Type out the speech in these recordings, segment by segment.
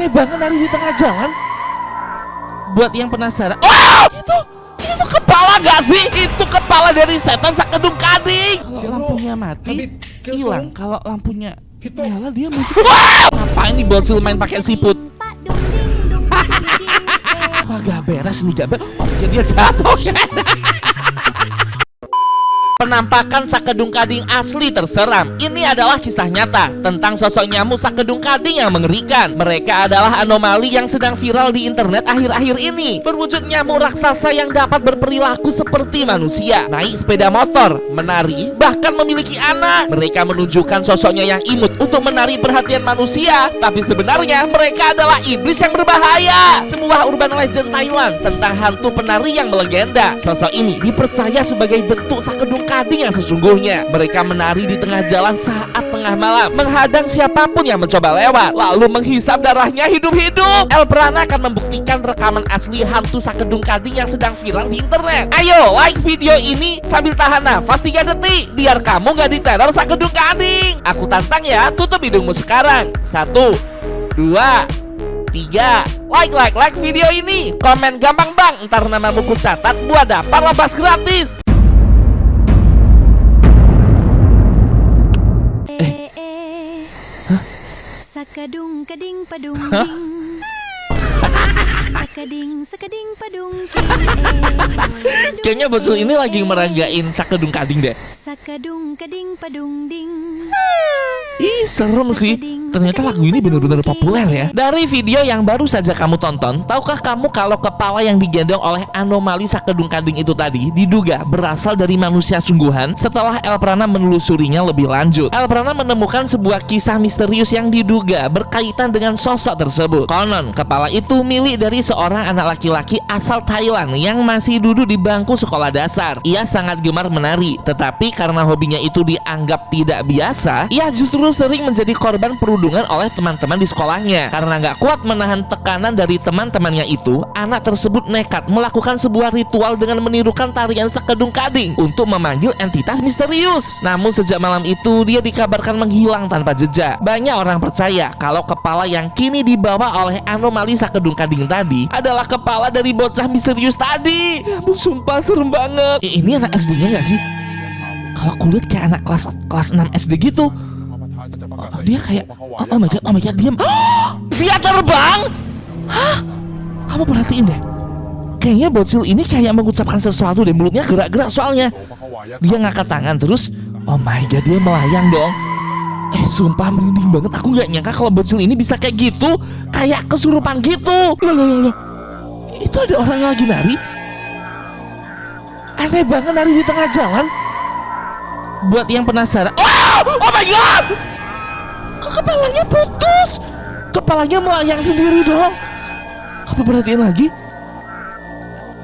Aneh banget nari di tengah jalan. Buat yang penasaran, oh itu kepala gak sih? Itu kepala dari setan Sakedung Kading. Kalau lampunya mati hilang, kalau lampunya nyala dia muncul. Wah! Apa ini bocil main pakai siput? Wah, gak beres nih, gak beres. Oh, dia jatuh ya. Penampakan Sakedung Kading asli terseram. Ini adalah kisah nyata tentang sosok nyamuk Sakedung Kading yang mengerikan. Mereka adalah anomali yang sedang viral di internet akhir-akhir ini. Berwujud nyamuk raksasa yang dapat berperilaku seperti manusia, naik sepeda motor, menari, bahkan memiliki anak. Mereka menunjukkan sosoknya yang imut untuk menarik perhatian manusia, tapi sebenarnya mereka adalah iblis yang berbahaya. Sebuah urban legend Thailand tentang hantu penari yang melegenda. Sosok ini dipercaya sebagai bentuk Sakedung Kading yang sesungguhnya. Mereka menari di tengah jalan saat tengah malam, menghadang siapapun yang mencoba lewat, lalu menghisap darahnya hidup-hidup. El Prana akan membuktikan rekaman asli hantu Sakedung Kading yang sedang viral di internet. Ayo like video ini sambil tahan nafas 3 detik biar kamu gak diteror Sakedung Kading. Aku tantang ya, tutup hidungmu sekarang. 1, 2, 3. Like video ini. Komen gampang bang, ntar namamu ku catat buat dapat robas gratis. Sakedung kading padung ding. Sakading padung king. Kayaknya bocil ini lagi meragain Sakedung Kading deh. Sakadung kading padung ding. Ih, serem sih. Ternyata lagu ini benar-benar populer ya. Dari video yang baru saja kamu tonton, tahukah kamu kalau kepala yang digendong oleh anomali Sakedung Kading itu tadi diduga berasal dari manusia sungguhan? Setelah El Prana menelusurinya lebih lanjut, El Prana menemukan sebuah kisah misterius yang diduga berkaitan dengan sosok tersebut. Konon, kepala itu milik dari seorang anak laki-laki asal Thailand yang masih duduk di bangku sekolah dasar. Ia sangat gemar menari, tetapi karena hobinya itu dianggap tidak biasa, ia justru sering menjadi korban perundungan oleh teman-teman di sekolahnya. Karena nggak kuat menahan tekanan dari teman-temannya itu, anak tersebut nekat melakukan sebuah ritual dengan menirukan tarian Sakedung Kading untuk memanggil entitas misterius. Namun sejak malam itu dia dikabarkan menghilang tanpa jejak. Banyak orang percaya kalau kepala yang kini dibawa oleh anomali Sakedung Kading tadi adalah kepala dari bocah misterius tadi. Ya ampun, sumpah serem banget. Ini anak SD-nya nggak sih? Kalau kulit kayak anak kelas 6 SD gitu. Dia kayak oh my god, diam. Dia terbang. Hah? Kamu perhatiin deh. Kayaknya bocil ini kayak mengucapkan sesuatu deh, mulutnya gerak-gerak soalnya. Dia ngangkat tangan terus, oh my god, dia melayang dong. Sumpah merinding banget. Aku gak nyangka kalau bocil ini bisa kayak gitu, kayak kesurupan gitu. Loh. Itu ada orang yang lagi nari. Aneh banget nari di tengah jalan. Buat yang penasaran, oh my god, kok kepalanya putus? Kepalanya melayang sendiri dong. Kamu perhatiin lagi?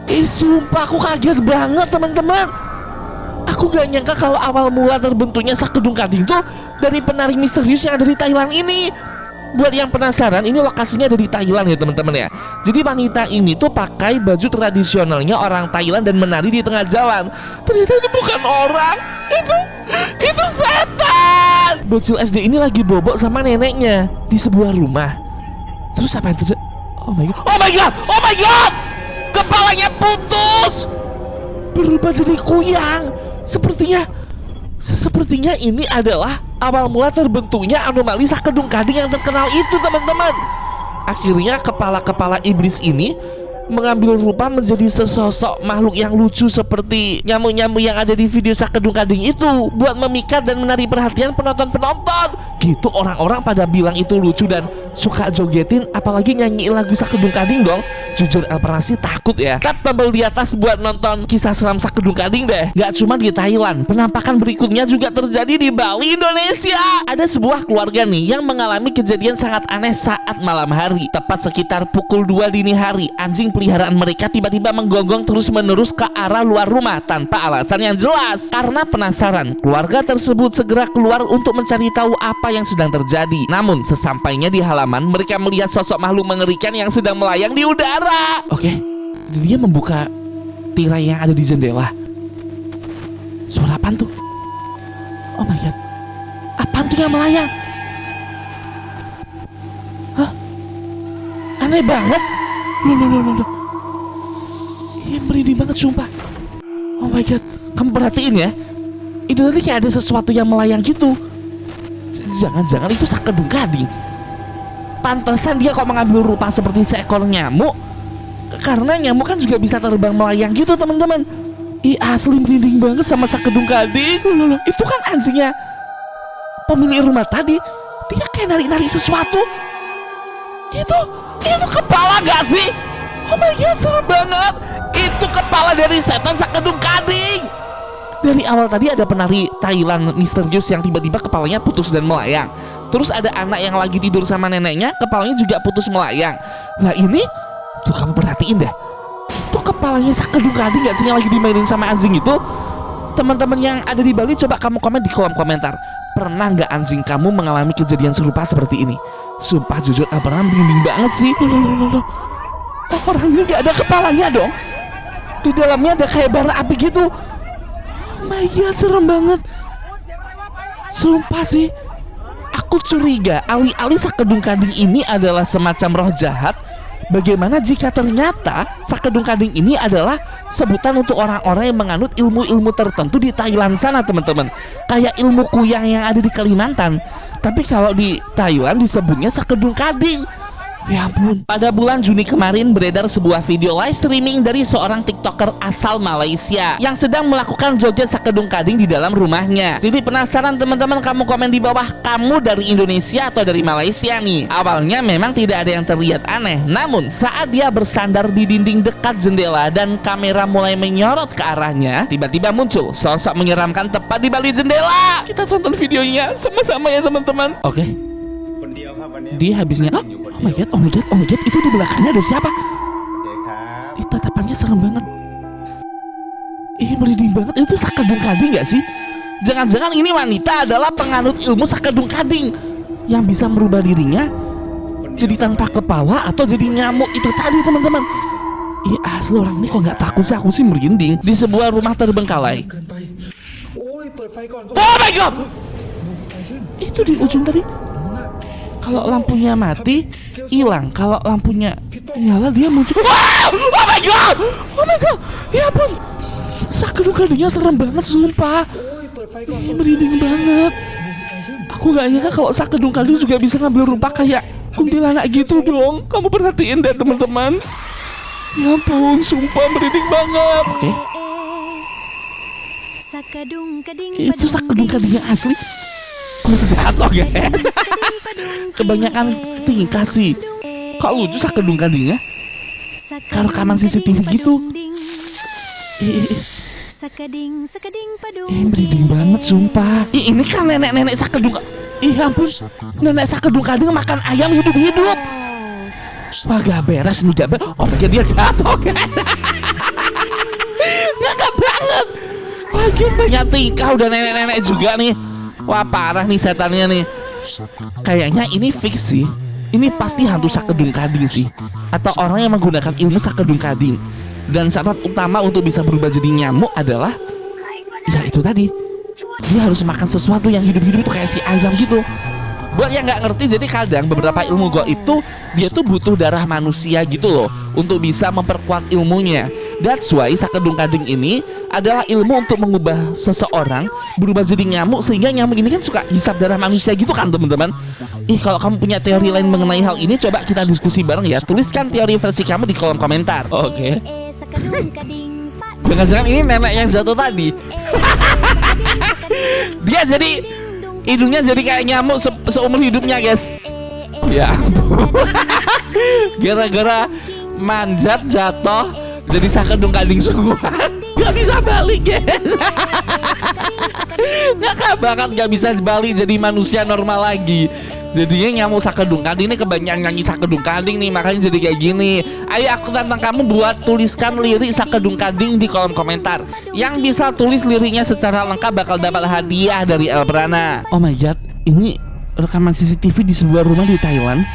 Sumpah aku kaget banget teman-teman. Aku gak nyangka kalau awal mula terbentuknya Sakedung Kading tuh dari penari misterius yang ada di Thailand ini. Buat yang penasaran, ini lokasinya ada di Thailand ya teman-teman ya. Jadi wanita ini tuh pakai baju tradisionalnya orang Thailand dan menari di tengah jalan. Ternyata ini bukan orang, itu setan. Bocil SD ini lagi bobok sama neneknya di sebuah rumah. Terus apa yang terjadi? Oh my god, kepalanya putus, berubah jadi kuyang. Sepertinya ini adalah awal mula terbentuknya anomali Sakedung Kading yang terkenal itu teman-teman. Akhirnya kepala-kepala iblis ini mengambil rupa menjadi sesosok makhluk yang lucu seperti nyamuk-nyamuk yang ada di video Sakedung Kading itu, buat memikat dan menarik perhatian penonton-penonton. Gitu orang-orang pada bilang itu lucu dan suka jogetin, apalagi nyanyiin lagu Sakedung Kading dong. Jujur El Prana sih takut ya. Tap tombol di atas buat nonton kisah seram Sakedung Kading deh. Gak cuma di Thailand, penampakan berikutnya juga terjadi di Bali, Indonesia. Ada sebuah keluarga nih yang mengalami kejadian sangat aneh saat malam hari. Tepat sekitar pukul 2 dini hari, anjing peliharaan mereka tiba-tiba menggonggong terus-menerus ke arah luar rumah tanpa alasan yang jelas. Karena penasaran, keluarga tersebut segera keluar untuk mencari tahu apa yang sedang terjadi. Namun sesampainya di halaman, mereka melihat sosok makhluk mengerikan yang sedang melayang di udara. Oke, dia membuka tirai yang ada di jendela. Suara apaan tuh? Oh my god, apaan tuh yang melayang? Hah? Aneh banget. Loh. Ini merinding banget sumpah. Oh my god, kamu perhatiin ya. Itu tadi kayak ada sesuatu yang melayang gitu. Jangan-jangan itu Sakedung Gading. Pantesan dia kok mengambil rupa seperti seekor nyamuk. Karena nyamuk kan juga bisa terbang melayang gitu teman-teman. Asli merinding banget sama Sakedung Gading. Loh, itu kan anjingnya pemilik rumah tadi. Dia kayak nari-nari sesuatu. Itu kepala gak sih? Oh my god, serem banget. Itu kepala dari setan Sakedung Gading. Dari awal tadi ada penari Thailand misterius yang tiba-tiba kepalanya putus dan melayang. Terus ada anak yang lagi tidur sama neneknya, kepalanya juga putus melayang. Nah ini, tuh kamu perhatiin deh. Itu kepalanya Sakedung Gading gak sih yang lagi dimainin sama anjing itu? Teman-teman yang ada di Bali, coba kamu komen di kolom komentar. Pernah nggak anjing kamu mengalami kejadian serupa seperti ini? Sumpah jujur, Abraham merinding banget sih. Loh. Orang ini gak ada kepalanya dong. Di dalamnya ada kayak bara api gitu. Oh my god, serem banget. Sumpah sih, aku curiga alih-alih Sakedung Gading ini adalah semacam roh jahat. Bagaimana jika ternyata Sakedung Gading ini adalah sebutan untuk orang-orang yang menganut ilmu-ilmu tertentu di Thailand sana teman-teman. Kayak ilmu kuyang yang ada di Kalimantan. Tapi kalau di Thailand disebutnya Sakedung Gading. Ya ampun. Pada bulan Juni kemarin beredar sebuah video live streaming dari seorang TikToker asal Malaysia yang sedang melakukan joget Sakedung Gading di dalam rumahnya. Jadi penasaran teman-teman, kamu komen di bawah, kamu dari Indonesia atau dari Malaysia nih? Awalnya memang tidak ada yang terlihat aneh, namun saat dia bersandar di dinding dekat jendela dan kamera mulai menyorot ke arahnya, tiba-tiba muncul sosok menyeramkan tepat di balik jendela. Kita tonton videonya sama-sama ya teman-teman. Oke. Dia habisnya, oh my god, itu di belakangnya ada siapa? Itu tatapannya serem banget. Merinding banget. Itu Sakedung Gading gak sih? Jangan-jangan ini wanita adalah penganut ilmu Sakedung Gading yang bisa merubah dirinya jadi tanpa kepala atau jadi nyamuk itu tadi teman-teman. Asli orang ini kok gak takut sih? Aku sih merinding. Di sebuah rumah terbengkalai. Oh my god, itu di ujung tadi. Kalau lampunya mati, hilang. Kalau lampunya nyala, dia muncul. Wow! Oh my god! Ya ampun, Sakedung Gadingnya serem banget, sumpah. Merinding banget. Aku gak nyangka kalau Sakedung Gading juga bisa ngambil rupa kayak kuntilanak gitu dong. Kamu perhatiin deh teman-teman. Ya ampun, sumpah merinding banget. Oke. Itu Sakedung Gadingnya asli. Jatuh guys. Kebanyakan tingkah sih. Kok lucu Sakedung Gadingnya? Kalau rekaman CCTV gitu. Merinding banget sumpah. Ini kan nenek-nenek Sakedung. Ampun, nenek Sakedung Gading makan ayam hidup-hidup. Wah gak beres nih, gak beres. Oh dia jatuh guys. Gak banget. Lagi banyak tingkah, udah nenek-nenek juga nih. Wah parah nih setannya nih. Kayaknya ini fix sih. Ini pasti hantu Sakedung Gading sih, atau orang yang menggunakan ilmu Sakedung Gading. Dan syarat utama untuk bisa berubah jadi nyamuk adalah, ya itu tadi, dia harus makan sesuatu yang hidup-hidup tuh kayak si ayam gitu. Buat yang nggak ngerti, jadi kadang beberapa ilmu goib itu dia tuh butuh darah manusia gitu loh untuk bisa memperkuat ilmunya. That's why Sakedung Gading ini adalah ilmu untuk mengubah seseorang berubah jadi nyamuk, sehingga nyamuk ini kan suka hisap darah manusia gitu kan teman-teman. Kalau kamu punya teori lain mengenai hal ini, coba kita diskusi bareng ya. Tuliskan teori versi kamu di kolom komentar. Oke. Jangan-jangan ini nenek yang jatuh tadi. Dia jadi hidungnya jadi kayak nyamuk seumur hidupnya guys. Ya ampun. Gara-gara manjat jatuh jadi Sakedung Gading sungguhan. Gak bisa balik guys. Gak bisa balik jadi manusia normal lagi. Jadinya nyamuk Sakedung Gading ini kebanyakan nyanyi Sakedung Gading nih, makanya jadi kayak gini. Ayo aku tantang kamu buat tuliskan lirik Sakedung Gading di kolom komentar. Yang bisa tulis liriknya secara lengkap bakal dapat hadiah dari Elbrana. Oh my god, ini rekaman CCTV di sebuah rumah di Thailand.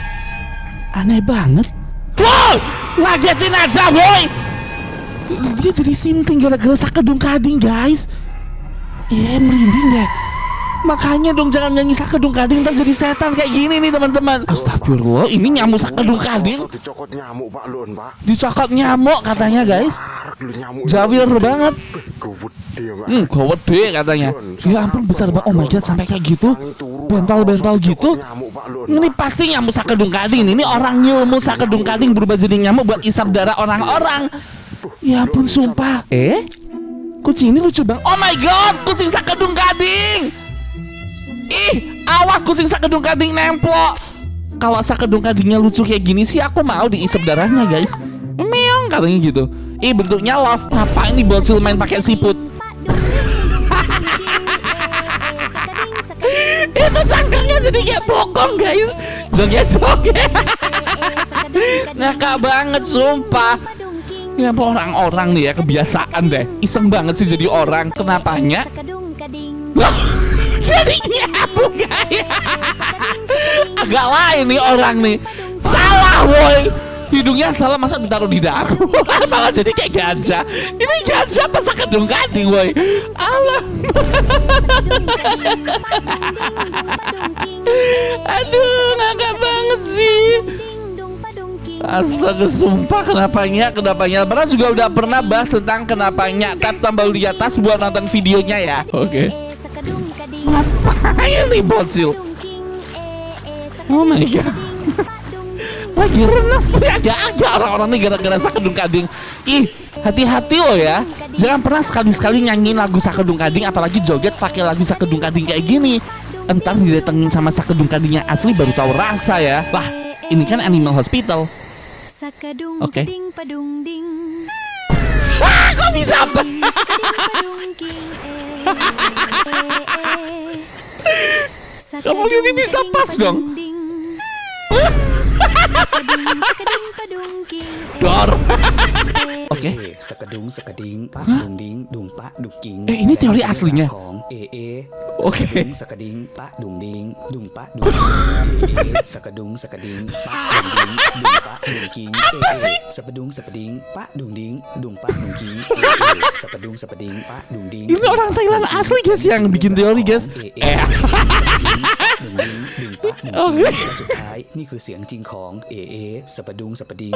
Aneh banget. Wow, ngagetin aja boy. Dia jadi sinting gara-gara Sakedung Gading guys. Merinding deh. Makanya dong jangan nyanyi sakedung kading, ntar jadi setan kayak gini nih teman-teman. Astagfirullah, ini nyamuk sakedung kading. Dicokot nyamuk Pak Lun, Pak. Dicokot nyamuk katanya guys. Nyamuk. Jawir banget. Gede, Pak. Gede katanya. Ya ampun besar banget. Oh my god, sampai kayak gitu. Bental-bental gitu. Nyamuk Pak Lun. Ini pasti nyamuk sakedung kading. Ini orang ngilmu sakedung kading berubah jadi nyamuk buat isap darah orang-orang. Ya ampun sumpah. Kucing ini lucu banget. Oh my god, kucing sakedung kading. Ih, awas kucing sakedung kading nemplok. Kalau sakedung kadingnya lucu kayak gini sih aku mau diisap darahnya guys. Meong katanya gitu. Ih, bentuknya love. Apa ini bocil main pakai siput? Itu cangkangnya jadi kayak bokong guys. Joget-joget. Ngakak banget sumpah. Ya orang-orang nih ya kebiasaan deh. Iseng banget sih jadi orang. Kenapanya? Sakadung kading. Loh, jadi nyamuk ya. Agak lain nih orang nih. Salah woi. Hidungnya salah, masa ditaruh di dagu. Malah jadi kayak gajah. Ini gajah apa sakedung kading woi. Alah. Aduh, ngagak banget sih. Astaga sumpah, kenapanya. Pernah juga udah pernah bahas tentang kenapanya. Tap tombol di atas buat nonton videonya ya. Oke. Ngapain nih bocil? Oh my god. Lagi renang ada orang-orang nih gara-gara sakedung kading. Ih, hati-hati loh ya. Jangan pernah sekali-sekali nyanyiin lagu sakedung kading, apalagi joget pakai lagu sakedung kading kayak gini. Entar didatengin sama sakedung kadingnya asli baru tahu rasa ya. Lah, ini kan Animal Hospital. Sakadung Oke. kading padung ding. Kok bisa apa? Kamu lihat ini bisa pas dong. Dor. Oke. Sekedung sekeding pak dung ding dung pak dung king. Ini teori aslinya. Oke. Sekedung sekeding pak dung ding dung pak dung king. Sekedung sekeding pak dung ding dung pak dung king. Apa sih? Sepedung sepeding pak dung ding dung pak dung king. Sepedung sepeding pak dung ding. Ini orang Thailand asli guys yang bikin teori guys. Oke. สุดท้ายนี่คือเสียงจริงของเอสะปะดุงสะปะดิง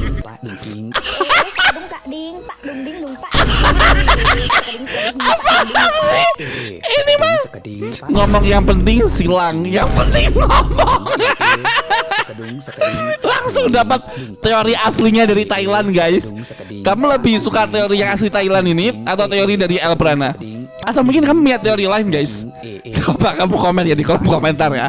ดุงปะดุงกิ้ง Sakadung kading padung ding dung pak. Ini mah ngomong yang penting silang, yang penting ngomong. Langsung dapat teori aslinya dari Thailand guys. Kamu lebih suka teori yang asli Thailand ini atau teori dari El Prana? Atau mungkin kamu lihat teori lain guys? Coba kamu komen ya di kolom komentar ya.